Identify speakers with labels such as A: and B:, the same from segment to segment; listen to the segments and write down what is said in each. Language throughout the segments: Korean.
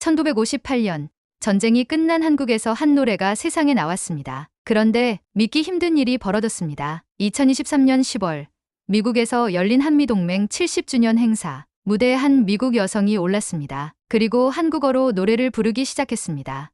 A: 1958년 전쟁이 끝난 한국에서 한 노래가 세상에 나왔습니다. 그런데 믿기 힘든 일이 벌어졌습니다. 2023년 10월 미국에서 열린 한미동맹 70주년 행사 무대에 한 미국 여성이 올랐습니다. 그리고 한국어로 노래를 부르기 시작했습니다.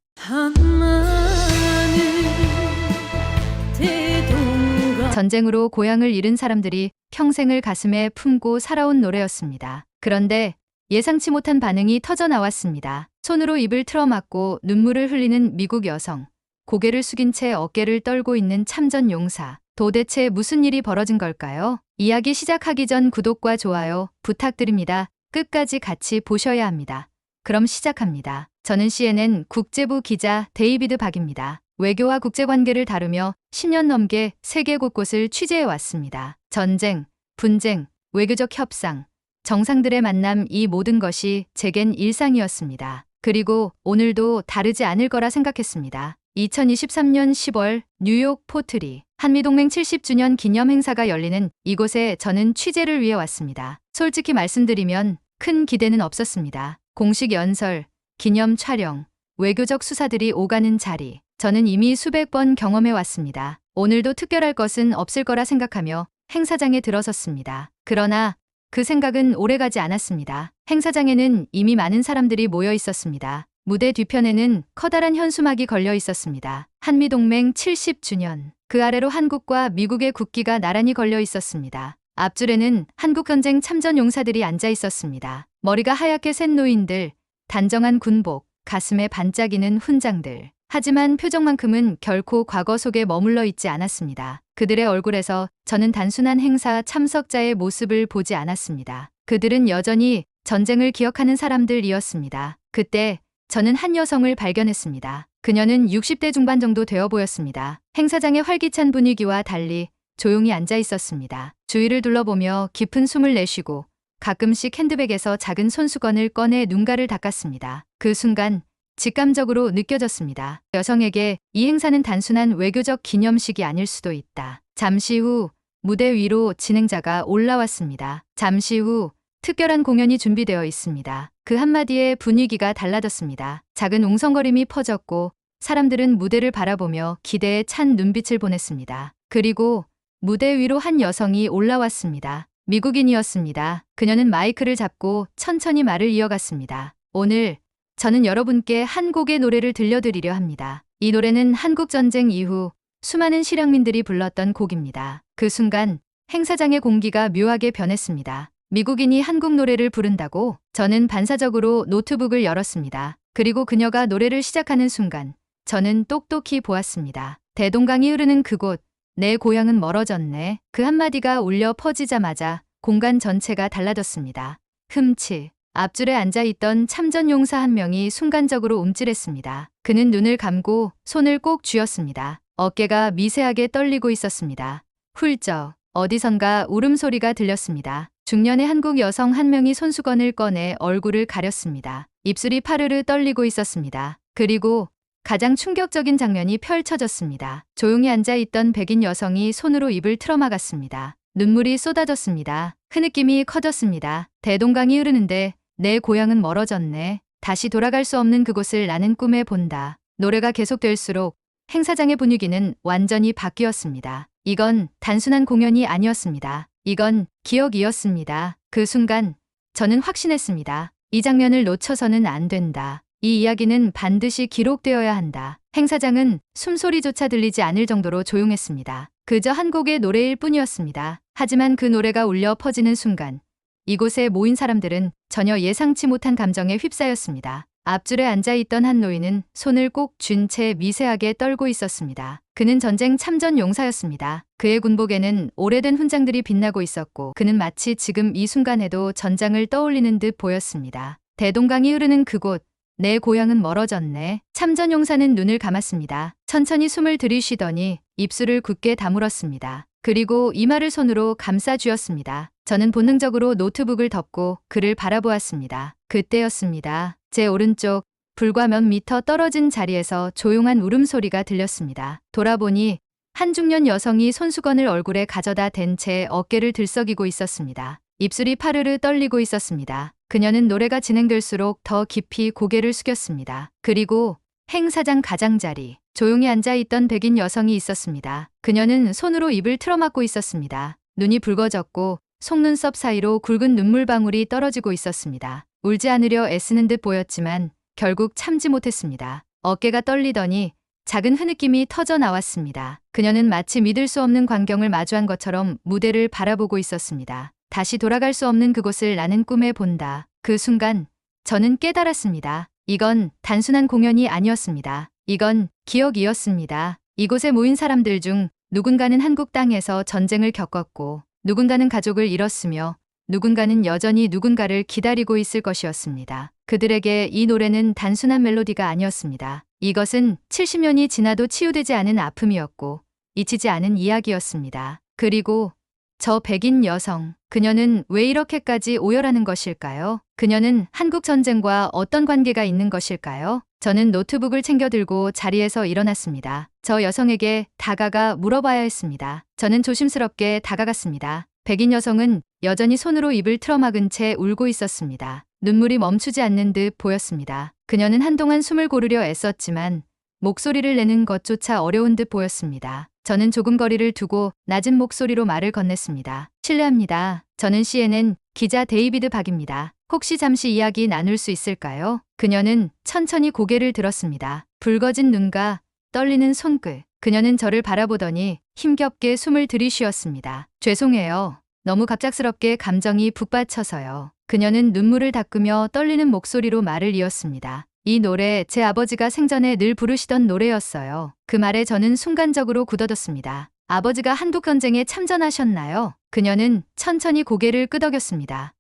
A: 전쟁으로 고향을 잃은 사람들이 평생을 가슴에 품고 살아온 노래였습니다. 그런데 예상치 못한 반응이 터져 나왔습니다. 손으로 입을 틀어막고 눈물을 흘리는 미국 여성, 고개를 숙인 채 어깨를 떨고 있는 참전 용사. 도대체 무슨 일이 벌어진 걸까요? 이야기 시작하기 전 구독과 좋아요 부탁드립니다. 끝까지 같이 보셔야 합니다. 그럼 시작합니다. 저는 CNN 국제부 기자 데이비드 박입니다. 외교와 국제관계를 다루며 10년 넘게 세계 곳곳을 취재해 왔습니다. 전쟁, 분쟁, 외교적 협상, 정상들의 만남, 이 모든 것이 제겐 일상이었습니다. 그리고 오늘도 다르지 않을 거라 생각했습니다. 2023년 10월 뉴욕 포트리 한미동맹 70주년 기념 행사가 열리는 이곳에 저는 취재를 위해 왔습니다. 솔직히 말씀드리면 큰 기대는 없었습니다. 공식 연설, 기념 촬영, 외교적 수사들이 오가는 자리. 저는 이미 수백 번 경험해 왔습니다. 오늘도 특별할 것은 없을 거라 생각하며 행사장에 들어섰습니다. 그러나 그 생각은 오래가지 않았습니다. 행사장에는 이미 많은 사람들이 모여 있었습니다. 무대 뒤편에는 커다란 현수막이 걸려 있었습니다. 한미동맹 70주년. 그 아래로 한국과 미국의 국기가 나란히 걸려 있었습니다. 앞줄에는 한국전쟁 참전 용사들이 앉아 있었습니다. 머리가 하얗게 센 노인들, 단정한 군복, 가슴에 반짝이는 훈장들. 하지만 표정만큼은 결코 과거 속에 머물러 있지 않았습니다. 그들의 얼굴에서 저는 단순한 행사 참석자의 모습을 보지 않았습니다. 그들은 여전히 전쟁을 기억하는 사람들이었습니다. 그때 저는 한 여성을 발견했습니다. 그녀는 60대 중반 정도 되어 보였습니다. 행사장의 활기찬 분위기와 달리 조용히 앉아 있었습니다. 주위를 둘러보며 깊은 숨을 내쉬고 가끔씩 핸드백에서 작은 손수건을 꺼내 눈가를 닦았습니다. 그 순간 직감적으로 느껴졌습니다. 여성에게 이 행사는 단순한 외교적 기념식이 아닐 수도 있다. 잠시 후 무대 위로 진행자가 올라왔습니다. 잠시 후 특별한 공연이 준비되어 있습니다. 그 한마디에 분위기가 달라졌습니다. 작은 웅성거림이 퍼졌고 사람들은 무대를 바라보며 기대에 찬 눈빛을 보냈습니다. 그리고 무대 위로 한 여성이 올라왔습니다. 미국인이었습니다. 그녀는 마이크를 잡고 천천히 말을 이어갔습니다. 오늘 저는 여러분께 한 곡의 노래를 들려드리려 합니다. 이 노래는 한국전쟁 이후 수많은 실향민들이 불렀던 곡입니다. 그 순간 행사장의 공기가 묘하게 변했습니다. 미국인이 한국 노래를 부른다고? 저는 반사적으로 노트북을 열었습니다. 그리고 그녀가 노래를 시작하는 순간 저는 똑똑히 보았습니다. 대동강이 흐르는 그곳, 내 고향은 멀어졌네. 그 한마디가 울려 퍼지자마자 공간 전체가 달라졌습니다. 흠치. 앞줄에 앉아있던 참전용사 한 명이 순간적으로 움찔했습니다. 그는 눈을 감고 손을 꼭 쥐었습니다. 어깨가 미세하게 떨리고 있었습니다. 훌쩍 어디선가 울음소리가 들렸습니다. 중년의 한국 여성 한 명이 손수건을 꺼내 얼굴을 가렸습니다. 입술이 파르르 떨리고 있었습니다. 그리고 가장 충격적인 장면이 펼쳐졌습니다. 조용히 앉아있던 백인 여성이 손으로 입을 틀어막았습니다. 눈물이 쏟아졌습니다. 흐느낌이 커졌습니다. 대동강이 흐르는데 내 고향은 멀어졌네. 다시 돌아갈 수 없는 그곳을 나는 꿈에 본다. 노래가 계속될수록 행사장의 분위기는 완전히 바뀌었습니다. 이건 단순한 공연이 아니었습니다. 이건 기억이었습니다. 그 순간 저는 확신했습니다. 이 장면을 놓쳐서는 안 된다. 이 이야기는 반드시 기록되어야 한다. 행사장은 숨소리조차 들리지 않을 정도로 조용했습니다. 그저 한 곡의 노래일 뿐이었습니다. 하지만 그 노래가 울려 퍼지는 순간 이곳에 모인 사람들은 전혀 예상치 못한 감정에 휩싸였습니다. 앞줄에 앉아있던 한 노인은 손을 꼭 쥔 채 미세하게 떨고 있었습니다. 그는 전쟁 참전 용사였습니다. 그의 군복에는 오래된 훈장들이 빛나고 있었고 그는 마치 지금 이 순간에도 전장을 떠올리는 듯 보였습니다. 대동강이 흐르는 그곳, 내 고향은 멀어졌네. 참전 용사는 눈을 감았습니다. 천천히 숨을 들이쉬더니 입술을 굳게 다물었습니다. 그리고 이마를 손으로 감싸 쥐었습니다. 저는 본능적으로 노트북을 덮고 그를 바라보았습니다. 그때였습니다. 제 오른쪽 불과 몇 미터 떨어진 자리에서 조용한 울음소리가 들렸습니다. 돌아보니 한 중년 여성이 손수건을 얼굴에 가져다 댄 채 어깨를 들썩이고 있었습니다. 입술이 파르르 떨리고 있었습니다. 그녀는 노래가 진행될수록 더 깊이 고개를 숙였습니다. 그리고 행사장 가장자리, 조용히 앉아있던 백인 여성이 있었습니다. 그녀는 손으로 입을 틀어막고 있었습니다. 눈이 붉어졌고 속눈썹 사이로 굵은 눈물방울이 떨어지고 있었습니다. 울지 않으려 애쓰는 듯 보였지만 결국 참지 못했습니다. 어깨가 떨리더니 작은 흐느낌이 터져 나왔습니다. 그녀는 마치 믿을 수 없는 광경을 마주한 것처럼 무대를 바라보고 있었습니다. 다시 돌아갈 수 없는 그곳을 나는 꿈에 본다. 그 순간 저는 깨달았습니다. 이건 단순한 공연이 아니었습니다. 이건 기억이었습니다. 이곳에 모인 사람들 중 누군가는 한국 땅에서 전쟁을 겪었고 누군가는 가족을 잃었으며 누군가는 여전히 누군가를 기다리고 있을 것이었습니다. 그들에게 이 노래는 단순한 멜로디가 아니었습니다. 이것은 70년이 지나도 치유되지 않은 아픔이었고 잊히지 않은 이야기였습니다. 그리고 저 백인 여성, 그녀는 왜 이렇게까지 오열하는 것일까요? 그녀는 한국 전쟁과 어떤 관계가 있는 것일까요? 저는 노트북을 챙겨 들고 자리에서 일어났습니다. 저 여성에게 다가가 물어봐야 했습니다. 저는 조심스럽게 다가갔습니다. 백인 여성은 여전히 손으로 입을 틀어막은 채 울고 있었습니다. 눈물이 멈추지 않는 듯 보였습니다. 그녀는 한동안 숨을 고르려 애썼지만 목소리를 내는 것조차 어려운 듯 보였습니다. 저는 조금 거리를 두고 낮은 목소리로 말을 건넸습니다. 실례합니다. 저는 CNN 기자 데이비드 박입니다. 혹시 잠시 이야기 나눌 수 있을까요? 그녀는 천천히 고개를 들었습니다. 붉어진 눈과 떨리는 손끝. 그녀는 저를 바라보더니 힘겹게 숨을 들이쉬었습니다. 죄송해요. 너무 갑작스럽게 감정이 북받쳐서요. 그녀는 눈물을 닦으며 떨리는 목소리로 말을 이었습니다. 이 노래 제 아버지가 생전에 늘 부르시던 노래였어요. 그 말에 저는 순간적으로 굳어졌습니다. 아버지가 한국전쟁에 참전하셨나요? 그녀는 천천히 고개를 끄덕였습니다.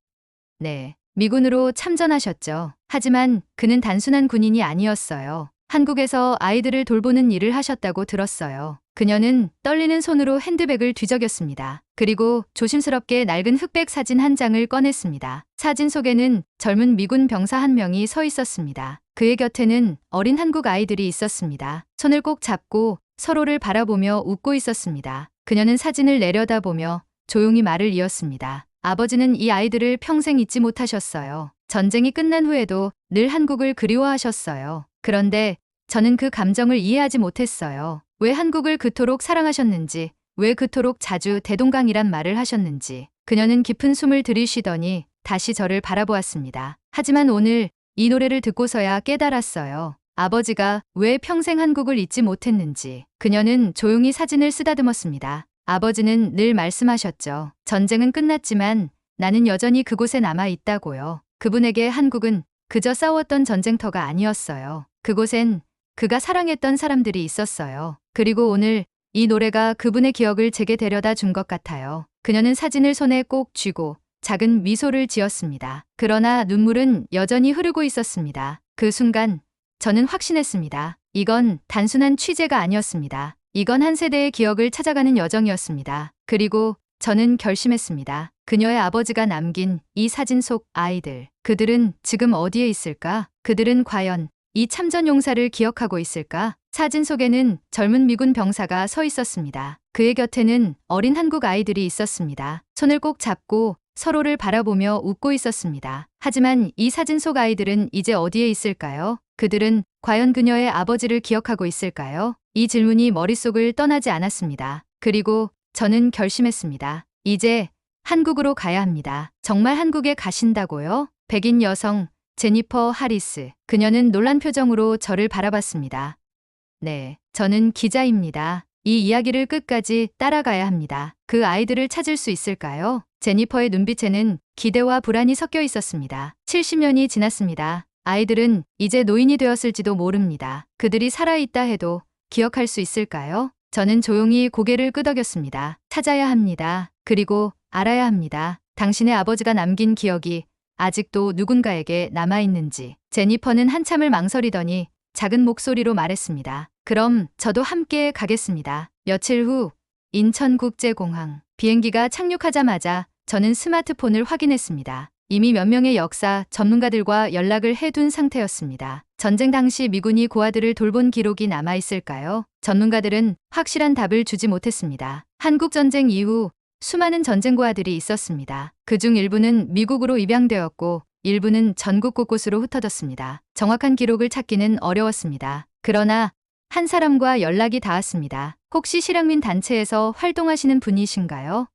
A: 네, 미군으로 참전하셨죠. 하지만 그는 단순한 군인이 아니었어요. 한국에서 아이들을 돌보는 일을 하셨다고 들었어요. 그녀는 떨리는 손으로 핸드백을 뒤적였습니다. 그리고 조심스럽게 낡은 흑백 사진 한 장을 꺼냈습니다. 사진 속에는 젊은 미군 병사 한 명이 서 있었습니다. 그의 곁에는 어린 한국 아이들이 있었습니다. 손을 꼭 잡고 서로를 바라보며 웃고 있었습니다. 그녀는 사진을 내려다보며 조용히 말을 이었습니다. 아버지는 이 아이들을 평생 잊지 못하셨어요. 전쟁이 끝난 후에도 늘 한국을 그리워하셨어요. 그런데 저는 그 감정을 이해하지 못했어요. 왜 한국을 그토록 사랑하셨는지, 왜 그토록 자주 대동강이란 말을 하셨는지. 그녀는 깊은 숨을 들이쉬더니 다시 저를 바라보았습니다. 하지만 오늘 이 노래를 듣고서야 깨달았어요. 아버지가 왜 평생 한국을 잊지 못했는지. 그녀는 조용히 사진을 쓰다듬었습니다. 아버지는 늘 말씀하셨죠. 전쟁은 끝났지만 나는 여전히 그곳에 남아 있다고요. 그분에게 한국은 그저 싸웠던 전쟁터가 아니었어요. 그곳엔 그가 사랑했던 사람들이 있었어요. 그리고 오늘 이 노래가 그분의 기억을 제게 데려다 준 것 같아요. 그녀는 사진을 손에 꼭 쥐고 작은 미소를 지었습니다. 그러나 눈물은 여전히 흐르고 있었습니다. 그 순간 저는 확신했습니다. 이건 단순한 취재가 아니었습니다. 이건 한 세대의 기억을 찾아가는 여정이었습니다. 그리고 저는 결심했습니다. 그녀의 아버지가 남긴 이 사진 속 아이들. 그들은 지금 어디에 있을까? 그들은 과연 이 참전 용사를 기억하고 있을까? 사진 속에는 젊은 미군 병사가 서 있었습니다. 그의 곁에는 어린 한국 아이들이 있었습니다. 손을 꼭 잡고 서로를 바라보며 웃고 있었습니다. 하지만 이 사진 속 아이들은 이제 어디에 있을까요? 그들은 과연 그녀의 아버지를 기억하고 있을까요? 이 질문이 머릿속을 떠나지 않았습니다. 그리고 저는 결심했습니다. 이제 한국으로 가야 합니다. 정말 한국에 가신다고요? 백인 여성 제니퍼 하리스. 그녀는 놀란 표정으로 저를 바라봤습니다. 네, 저는 기자입니다. 이 이야기를 끝까지 따라가야 합니다. 그 아이들을 찾을 수 있을까요? 제니퍼의 눈빛에는 기대와 불안이 섞여 있었습니다. 70년이 지났습니다. 아이들은 이제 노인이 되었을지도 모릅니다. 그들이 살아있다 해도 기억할 수 있을까요? 저는 조용히 고개를 끄덕였습니다. 찾아야 합니다. 그리고 알아야 합니다. 당신의 아버지가 남긴 기억이 아직도 누군가에게 남아있는지. 제니퍼는 한참을 망설이더니 작은 목소리로 말했습니다. 그럼 저도 함께 가겠습니다. 며칠 후 인천국제공항. 비행기가 착륙하자마자 저는 스마트폰을 확인했습니다. 이미 몇 명의 역사 전문가들과 연락을 해둔 상태였습니다. 전쟁 당시 미군이 고아들을 돌본 기록이 남아있을까요? 전문가들은 확실한 답을 주지 못했습니다. 한국전쟁 이후 수많은 전쟁 고아들이 있었습니다. 그중 일부는 미국으로 입양되었고 일부는 전국 곳곳으로 흩어졌습니다. 정확한 기록을 찾기는 어려웠습니다. 그러나 한 사람과 연락이 닿았습니다. 혹시 실향민 단체에서 활동하시는 분이신가요?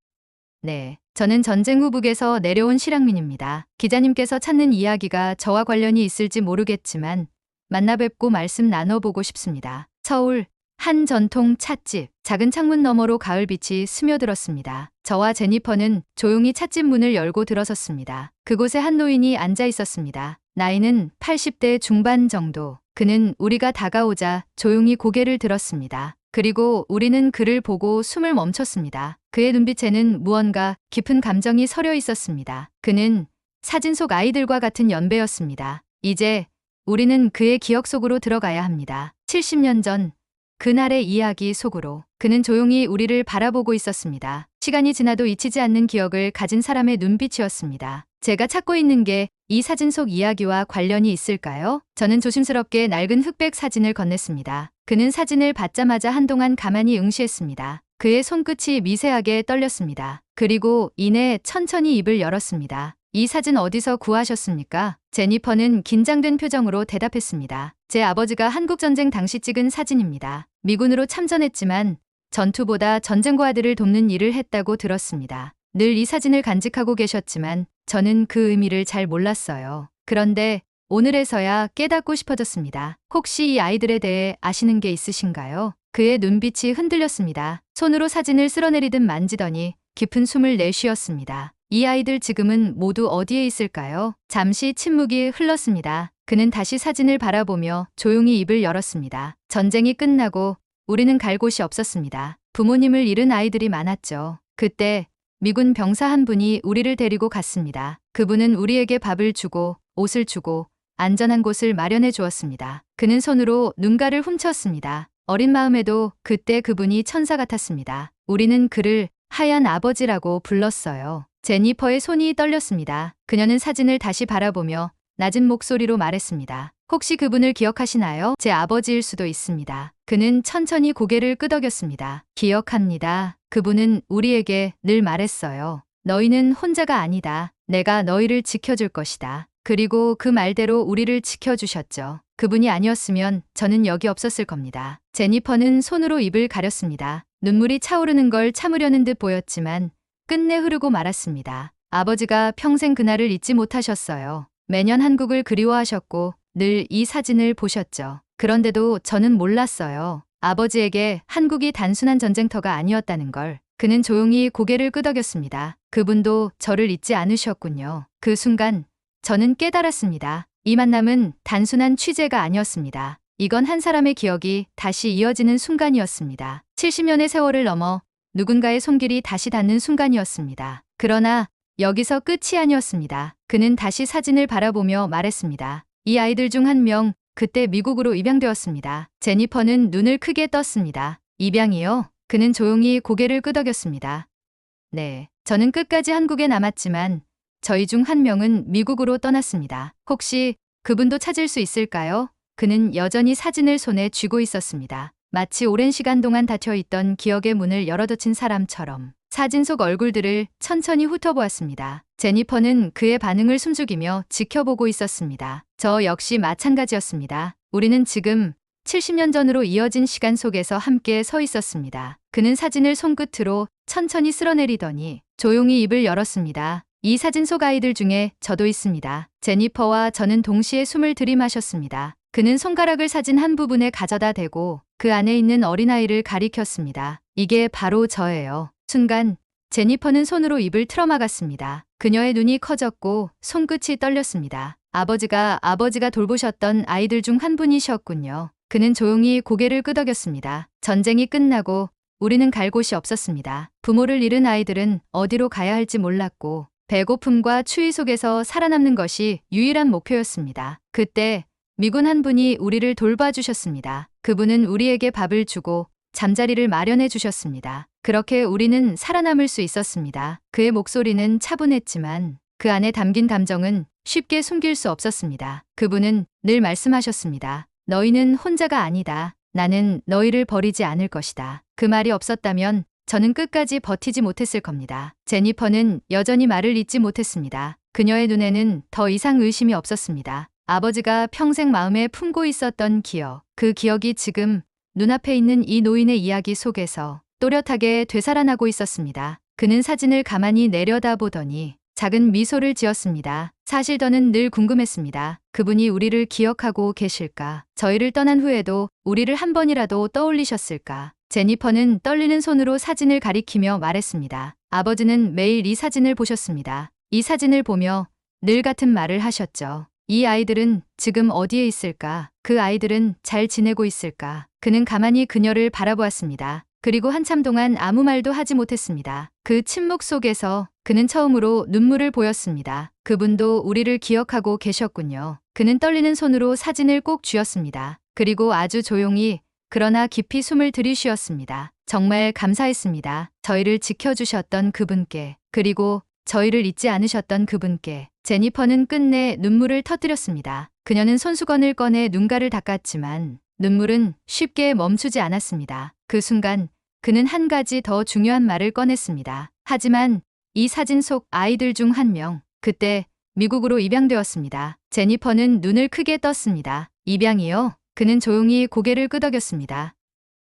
A: 네. 저는 전쟁 후 북에서 내려온 실향민입니다. 기자님께서 찾는 이야기가 저와 관련이 있을지 모르겠지만 만나 뵙고 말씀 나눠보고 싶습니다. 서울 한 전통 찻집. 작은 창문 너머로 가을빛이 스며들었습니다. 저와 제니퍼는 조용히 찻집 문을 열고 들어섰습니다. 그곳에 한 노인이 앉아 있었습니다. 나이는 80대 중반 정도. 그는 우리가 다가오자 조용히 고개를 들었습니다. 그리고 우리는 그를 보고 숨을 멈췄습니다. 그의 눈빛에는 무언가 깊은 감정이 서려 있었습니다. 그는 사진 속 아이들과 같은 연배였습니다. 이제 우리는 그의 기억 속으로 들어가야 합니다. 70년 전 그날의 이야기 속으로. 그는 조용히 우리를 바라보고 있었습니다. 시간이 지나도 잊히지 않는 기억을 가진 사람의 눈빛이었습니다. 제가 찾고 있는 게 이 사진 속 이야기와 관련이 있을까요? 저는 조심스럽게 낡은 흑백 사진을 건넸습니다. 그는 사진을 받자마자 한동안 가만히 응시했습니다. 그의 손끝이 미세하게 떨렸습니다. 그리고 이내 천천히 입을 열었습니다. 이 사진 어디서 구하셨습니까? 제니퍼는 긴장된 표정으로 대답했습니다. 제 아버지가 한국전쟁 당시 찍은 사진입니다. 미군으로 참전했지만 전투보다 전쟁과 아들을 돕는 일을 했다고 들었습니다. 늘 이 사진을 간직하고 계셨지만 저는 그 의미를 잘 몰랐어요. 그런데 오늘에서야 깨닫고 싶어졌습니다. 혹시 이 아이들에 대해 아시는 게 있으신가요? 그의 눈빛이 흔들렸습니다. 손으로 사진을 쓸어내리듯 만지더니 깊은 숨을 내쉬었습니다. 이 아이들 지금은 모두 어디에 있을까요? 잠시 침묵이 흘렀습니다. 그는 다시 사진을 바라보며 조용히 입을 열었습니다. 전쟁이 끝나고 우리는 갈 곳이 없었습니다. 부모님을 잃은 아이들이 많았죠. 그때 미군 병사 한 분이 우리를 데리고 갔습니다. 그분은 우리에게 밥을 주고 옷을 주고 안전한 곳을 마련해 주었습니다. 그는 손으로 눈가를 훔쳤습니다. 어린 마음에도 그때 그분이 천사 같았습니다. 우리는 그를 하얀 아버지라고 불렀어요. 제니퍼의 손이 떨렸습니다. 그녀는 사진을 다시 바라보며 낮은 목소리로 말했습니다. 혹시 그분을 기억하시나요? 제 아버지일 수도 있습니다. 그는 천천히 고개를 끄덕였습니다. 기억합니다. 그분은 우리에게 늘 말했어요. 너희는 혼자가 아니다. 내가 너희를 지켜줄 것이다. 그리고 그 말대로 우리를 지켜주셨죠. 그분이 아니었으면 저는 여기 없었을 겁니다. 제니퍼는 손으로 입을 가렸습니다. 눈물이 차오르는 걸 참으려는 듯 보였지만 끝내 흐르고 말았습니다. 아버지가 평생 그날을 잊지 못하셨어요. 매년 한국을 그리워하셨고 늘 이 사진을 보셨죠. 그런데도 저는 몰랐어요. 아버지에게 한국이 단순한 전쟁터가 아니었다는 걸. 그는 조용히 고개를 끄덕였습니다. 그분도 저를 잊지 않으셨군요. 그 순간 저는 깨달았습니다. 이 만남은 단순한 취재가 아니었습니다. 이건 한 사람의 기억이 다시 이어지는 순간이었습니다. 70년의 세월을 넘어 누군가의 손길이 다시 닿는 순간이었습니다. 그러나 여기서 끝이 아니었습니다. 그는 다시 사진을 바라보며 말했습니다. 이 아이들 중 한 명 그때 미국으로 입양되었습니다. 제니퍼는 눈을 크게 떴습니다. 입양이요? 그는 조용히 고개를 끄덕였습니다. 네, 저는 끝까지 한국에 남았지만 저희 중 한 명은 미국으로 떠났습니다. 혹시 그분도 찾을 수 있을까요? 그는 여전히 사진을 손에 쥐고 있었습니다. 마치 오랜 시간 동안 닫혀있던 기억의 문을 열어젖힌 사람처럼 사진 속 얼굴들을 천천히 훑어보았습니다. 제니퍼는 그의 반응을 숨죽이며 지켜보고 있었습니다. 저 역시 마찬가지였습니다. 우리는 지금 70년 전으로 이어진 시간 속에서 함께 서 있었습니다. 그는 사진을 손끝으로 천천히 쓸어내리더니 조용히 입을 열었습니다. 이 사진 속 아이들 중에 저도 있습니다. 제니퍼와 저는 동시에 숨을 들이마셨습니다. 그는 손가락을 사진 한 부분에 가져다 대고 그 안에 있는 어린아이를 가리켰습니다. 이게 바로 저예요. 순간 제니퍼는 손으로 입을 틀어막았습니다. 그녀의 눈이 커졌고 손끝이 떨렸습니다. 아버지가 돌보셨던 아이들 중 한 분이셨군요. 그는 조용히 고개를 끄덕였습니다. 전쟁이 끝나고 우리는 갈 곳이 없었습니다. 부모를 잃은 아이들은 어디로 가야 할지 몰랐고 배고픔과 추위 속에서 살아남는 것이 유일한 목표였습니다. 그때 미군 한 분이 우리를 돌봐주셨습니다. 그분은 우리에게 밥을 주고 잠자리를 마련해 주셨습니다. 그렇게 우리는 살아남을 수 있었습니다. 그의 목소리는 차분했지만 그 안에 담긴 감정은 쉽게 숨길 수 없었습니다. 그분은 늘 말씀하셨습니다. 너희는 혼자가 아니다. 나는 너희를 버리지 않을 것이다. 그 말이 없었다면 저는 끝까지 버티지 못했을 겁니다. 제니퍼는 여전히 말을 잇지 못했습니다. 그녀의 눈에는 더 이상 의심이 없었습니다. 아버지가 평생 마음에 품고 있었던 기억, 그 기억이 지금 눈앞에 있는 이 노인의 이야기 속에서 또렷하게 되살아나고 있었습니다. 그는 사진을 가만히 내려다보더니 작은 미소를 지었습니다. 사실 저는 늘 궁금했습니다. 그분이 우리를 기억하고 계실까? 저희를 떠난 후에도 우리를 한 번이라도 떠올리셨을까? 제니퍼는 떨리는 손으로 사진을 가리키며 말했습니다. 아버지는 매일 이 사진을 보셨습니다. 이 사진을 보며 늘 같은 말을 하셨죠. 이 아이들은 지금 어디에 있을까? 그 아이들은 잘 지내고 있을까? 그는 가만히 그녀를 바라보았습니다. 그리고 한참 동안 아무 말도 하지 못했습니다. 그 침묵 속에서 그는 처음으로 눈물을 보였습니다. 그분도 우리를 기억하고 계셨군요. 그는 떨리는 손으로 사진을 꼭 쥐었습니다. 그리고 아주 조용히 그러나 깊이 숨을 들이쉬었습니다. 정말 감사했습니다. 저희를 지켜주셨던 그분께, 그리고 저희를 잊지 않으셨던 그분께. 제니퍼는 끝내 눈물을 터뜨렸습니다. 그녀는 손수건을 꺼내 눈가를 닦았지만 눈물은 쉽게 멈추지 않았습니다. 그 순간 그는 한 가지 더 중요한 말을 꺼냈습니다. 하지만 이 사진 속 아이들 중 한 명, 그때 미국으로 입양되었습니다. 제니퍼는 눈을 크게 떴습니다. 입양이요? 그는 조용히 고개를 끄덕였습니다.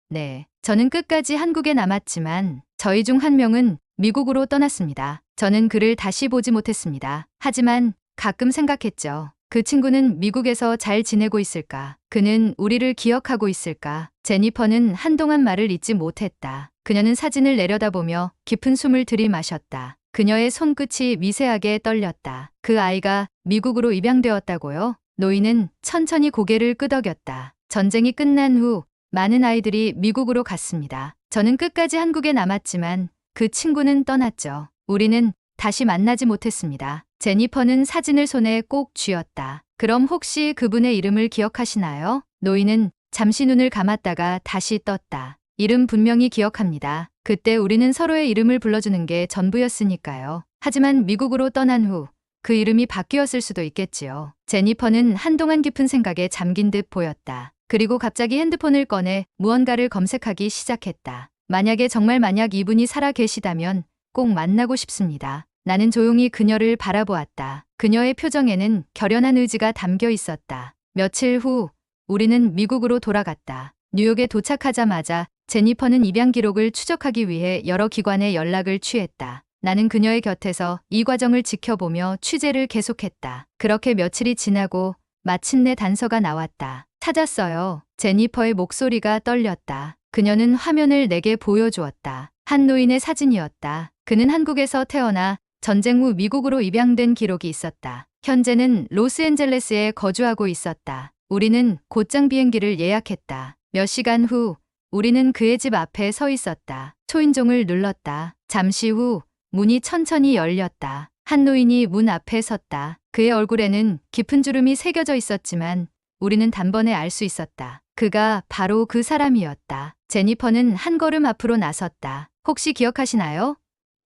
A: 네, 저는 끝까지 한국에 남았지만 저희 중 한 명은 미국으로 떠났습니다. 저는 그를 다시 보지 못했습니다. 하지만 가끔 생각했죠. 그 친구는 미국에서 잘 지내고 있을까? 그는 우리를 기억하고 있을까? 제니퍼는 한동안 말을 잇지 못했다. 그녀는 사진을 내려다보며 깊은 숨을 들이마셨다. 그녀의 손끝이 미세하게 떨렸다. 그 아이가 미국으로 입양되었다고요? 노인은 천천히 고개를 끄덕였다. 전쟁이 끝난 후 많은 아이들이 미국으로 갔습니다. 저는 끝까지 한국에 남았지만 그 친구는 떠났죠. 우리는 다시 만나지 못했습니다. 제니퍼는 사진을 손에 꼭 쥐었다. 그럼 혹시 그분의 이름을 기억하시나요? 노인은 잠시 눈을 감았다가 다시 떴다. 이름 분명히 기억합니다. 그때 우리는 서로의 이름을 불러주는 게 전부였으니까요. 하지만 미국으로 떠난 후 그 이름이 바뀌었을 수도 있겠지요. 제니퍼는 한동안 깊은 생각에 잠긴 듯 보였다. 그리고 갑자기 핸드폰을 꺼내 무언가를 검색하기 시작했다. 만약에 정말 만약 이분이 살아 계시다면 꼭 만나고 싶습니다. 나는 조용히 그녀를 바라보았다. 그녀의 표정에는 결연한 의지가 담겨 있었다. 며칠 후 우리는 미국으로 돌아갔다. 뉴욕에 도착하자마자 제니퍼는 입양 기록을 추적하기 위해 여러 기관에 연락을 취했다. 나는 그녀의 곁에서 이 과정을 지켜보며 취재를 계속했다. 그렇게 며칠이 지나고 마침내 단서가 나왔다. 찾았어요. 제니퍼의 목소리가 떨렸다. 그녀는 화면을 내게 보여주었다. 한 노인의 사진이었다. 그는 한국에서 태어나 전쟁 후 미국으로 입양된 기록이 있었다. 현재는 로스앤젤레스에 거주하고 있었다. 우리는 곧장 비행기를 예약했다. 몇 시간 후 우리는 그의 집 앞에 서 있었다. 초인종을 눌렀다. 잠시 후 문이 천천히 열렸다. 한 노인이 문 앞에 섰다. 그의 얼굴에는 깊은 주름이 새겨져 있었지만 우리는 단번에 알 수 있었다. 그가 바로 그 사람이었다. 제니퍼는 한 걸음 앞으로 나섰다. 혹시 기억하시나요?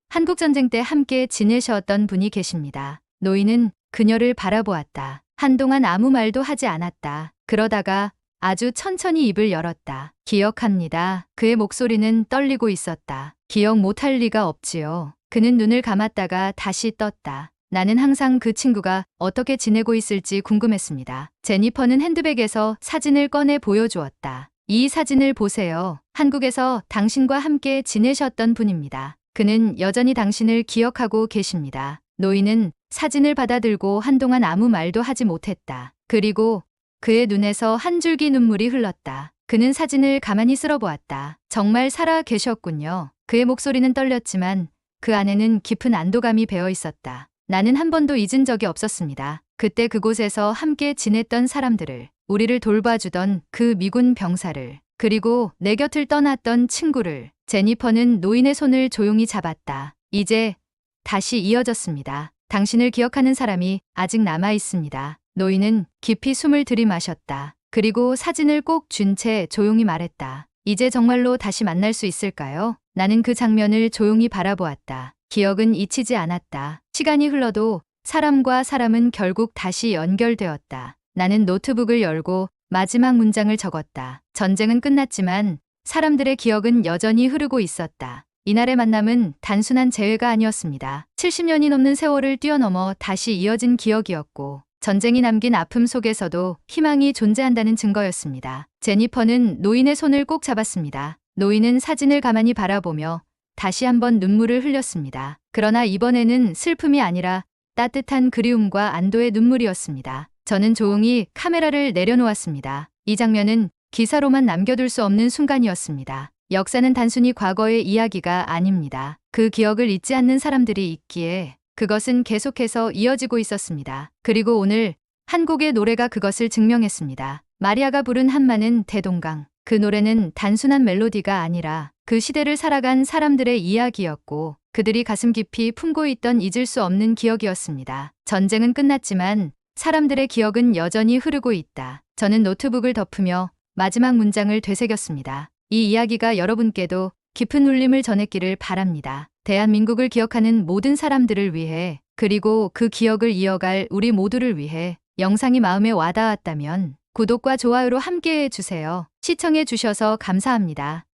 A: 한국전쟁 때 함께 지내셨던 분이 계십니다. 노인은 그녀를 바라보았다. 한동안 아무 말도 하지 않았다. 그러다가 아주 천천히 입을 열었다. 기억합니다. 그의 목소리는 떨리고 있었다. 기억 못할 리가 없지요. 그는 눈을 감았다가 다시 떴다. 나는 항상 그 친구가 어떻게 지내고 있을지 궁금했습니다. 제니퍼는 핸드백에서 사진을 꺼내 보여주었다. 이 사진을 보세요. 한국에서 당신과 함께 지내셨던 분입니다. 그는 여전히 당신을 기억하고 계십니다. 노인은 사진을 받아들고 한동안 아무 말도 하지 못했다. 그리고 그의 눈에서 한 줄기 눈물이 흘렀다. 그는 사진을 가만히 쓸어보았다. 정말 살아 계셨군요. 그의 목소리는 떨렸지만 그 안에는 깊은 안도감이 배어 있었다. 나는 한 번도 잊은 적이 없었습니다. 그때 그곳에서 함께 지냈던 사람들을, 우리를 돌봐주던 그 미군 병사를, 그리고 내 곁을 떠났던 친구를. 제니퍼는 노인의 손을 조용히 잡았다. 이제 다시 이어졌습니다. 당신을 기억하는 사람이 아직 남아 있습니다. 노인은 깊이 숨을 들이마셨다. 그리고 사진을 꼭 쥔 채 조용히 말했다. 이제 정말로 다시 만날 수 있을까요? 나는 그 장면을 조용히 바라보았다. 기억은 잊히지 않았다. 시간이 흘러도 사람과 사람은 결국 다시 연결되었다. 나는 노트북을 열고 마지막 문장을 적었다. 전쟁은 끝났지만 사람들의 기억은 여전히 흐르고 있었다. 이날의 만남은 단순한 재회가 아니었습니다. 70년이 넘는 세월을 뛰어넘어 다시 이어진 기억이었고, 전쟁이 남긴 아픔 속에서도 희망이 존재한다는 증거였습니다. 제니퍼는 노인의 손을 꼭 잡았습니다. 노인은 사진을 가만히 바라보며 다시 한번 눈물을 흘렸습니다. 그러나 이번에는 슬픔이 아니라 따뜻한 그리움과 안도의 눈물이었습니다. 저는 조용히 카메라를 내려놓았습니다. 이 장면은 기사로만 남겨둘 수 없는 순간이었습니다. 역사는 단순히 과거의 이야기가 아닙니다. 그 기억을 잊지 않는 사람들이 있기에 그것은 계속해서 이어지고 있었습니다. 그리고 오늘 한국의 노래가 그것을 증명했습니다. 마리아가 부른 한마는 대동강. 그 노래는 단순한 멜로디가 아니라 그 시대를 살아간 사람들의 이야기였고, 그들이 가슴 깊이 품고 있던 잊을 수 없는 기억이었습니다. 전쟁은 끝났지만 사람들의 기억은 여전히 흐르고 있다. 저는 노트북을 덮으며 마지막 문장을 되새겼습니다. 이 이야기가 여러분께도 깊은 울림을 전했기를 바랍니다. 대한민국을 기억하는 모든 사람들을 위해, 그리고 그 기억을 이어갈 우리 모두를 위해 영상이 마음에 와닿았다면 구독과 좋아요로 함께해 주세요. 시청해 주셔서 감사합니다.